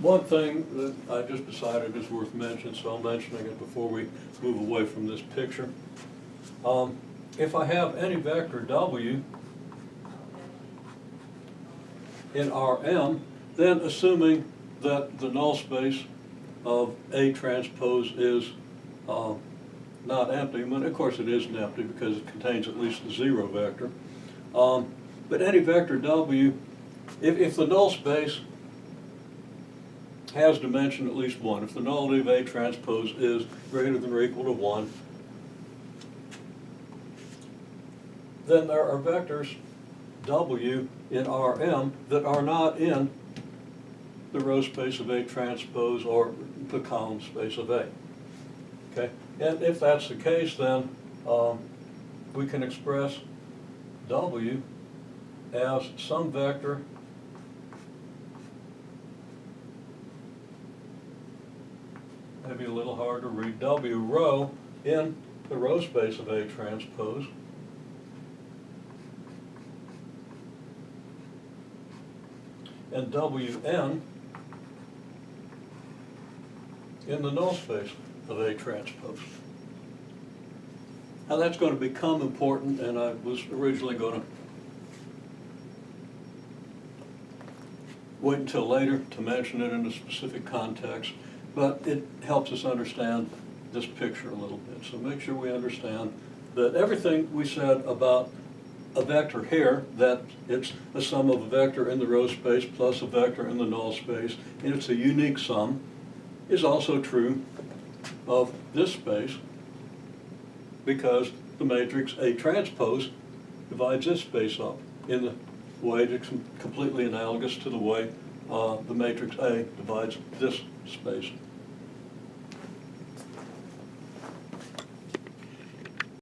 One thing that I just decided is worth mentioning, so I'm mentioning it before we move away from this picture. If I have any vector W in Rm, then assuming that the null space of A transpose is not empty, but of course it isn't empty because it contains at least the zero vector. But any vector W, if the null space has dimension at least 1, if the nullity of A transpose is greater than or equal to 1, then there are vectors W in Rm that are not in the row space of A transpose or the column space of A. Okay? And if that's the case, then we can express W as some vector maybe a little hard to read, W row in the row space of A transpose. And Wn in the null space of A transpose. Now that's going to become important, and I was originally going to wait until later to mention it in a specific context, but it helps us understand this picture a little bit. So make sure we understand that everything we said about a vector here, that it's a sum of a vector in the row space plus a vector in the null space, and it's a unique sum, is also true of this space because the matrix A transpose divides this space up in the way that's completely analogous to the way the matrix A divides this space